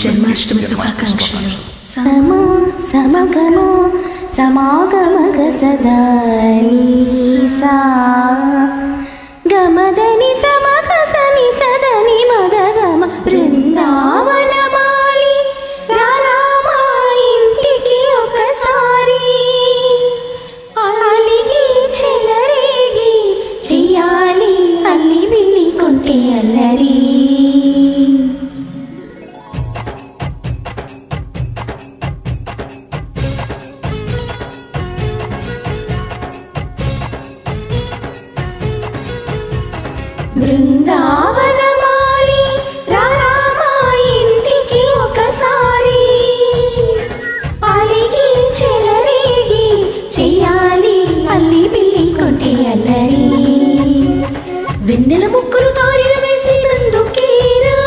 జన్మాష్టమి శుభాకాంక్షలు. సమో సమగమో సమాగమగ సదా నీసా గమదని సమగ సని సదని మదగమ బృందావనమాలి రారామా ఇంటికి ఒకసారి అలిగి చెలరేగి చెయ్యాలి అల్లి బిల్లి కొంటే అల్లరి. బృందావనమాలి రారామా ఇంటికి ఒకసారి అలిగి చెలరేగి చెయ్యాలి అల్లి బిల్లి కొంటే అల్లరి. వెన్నెల ముక్కులు తారిన వేసినందుకేరా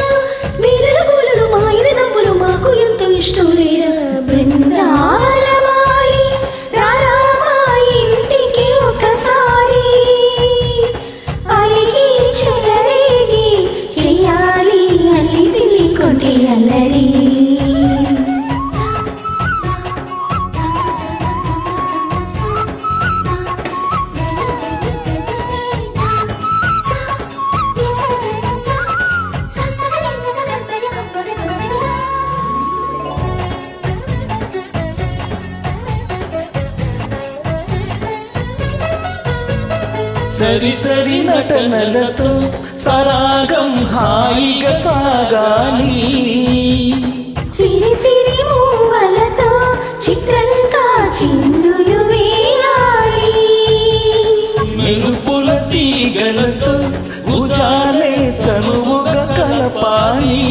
వీరుల గోలులు మాయన నవ్వులు మాకు ఎంతో ఇష్టం లేరా. బృందావనమాలి రారామా ఇంటికి ఒకసారి అలిగి చెలరేగి చెయ్యాలి అల్లి బిల్లి కొంటే అల్లరి. సరి సరి నటనలతో సరాగం హాయిగా సాగాలి. సిరి సిరి మూవలతో చిత్రంగా చిందులు వేయాలి. మెరుపుల తీగలతో ఉజాలే చనువుగా కలపాలి.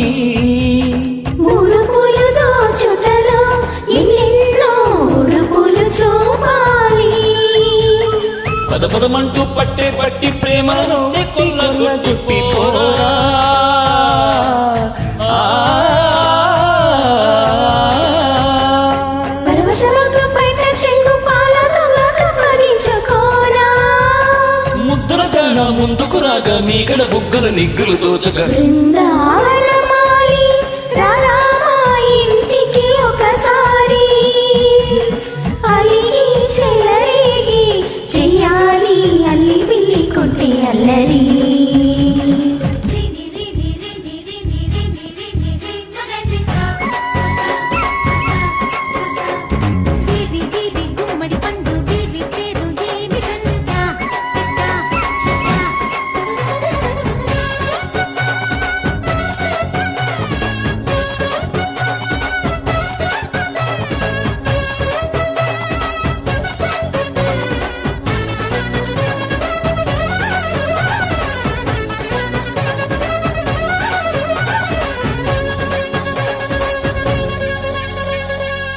ముడుపులు దోచుటలో ఎన్నెన్నో ఉడుపులు చూపాలి. పదపదమంటూ పట్టే పట్టి ప్రేమలో కొల్లగొట్టి పోరా. ముద్దుల జన ముందుకు రాగా మీగడ బుగ్గల నిగ్గులు దోచగా బృందావనమాలి రారామా ఇంటికి ఒకసారి అలిగి చెలరేగి చెయ్యాలి అల్లి బిల్లి కొంటే అల్లరి.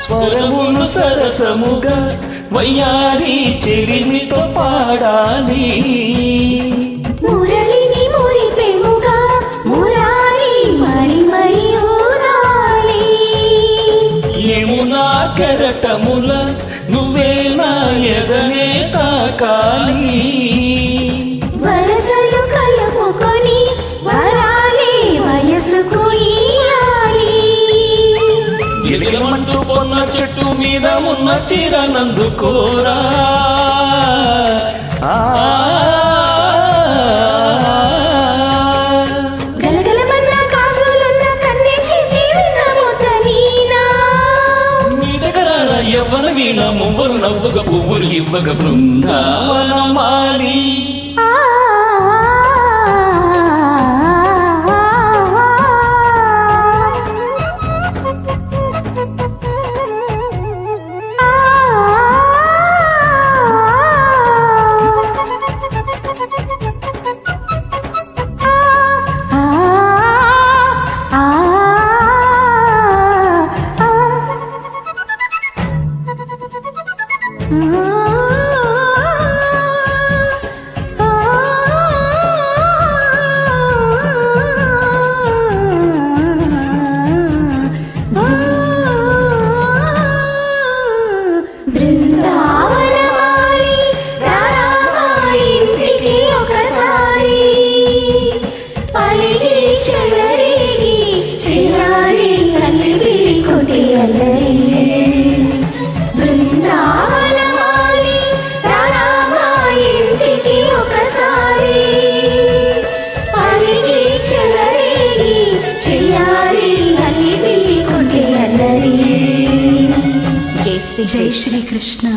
స్వరములు సరసముగా వయ్యారి చెలిమితో పాడాలి. మురళిని మురిపెముగా మురారి మరి మరి ఊరాలి. యమునా కెరటముల నువ్వే నా ఎదనే తాకాలి. వరసలు కలుపుకొని వరాలే వయసుకు ఇయ్యాలి. ఎలుగమంటూ పొన్న చెట్టు మీద ఉన్న చీరనందుకోరా. గలగలమన్న కాసులున్న కన్నె చేతి వినమోత నీనా. మీ దగ్గర యవ్వన వీణ మువ్వలు నవ్వుగా పువ్వులు ఇవ్వగా బృందావనమాలి. జై శ్రీకృష్ణ.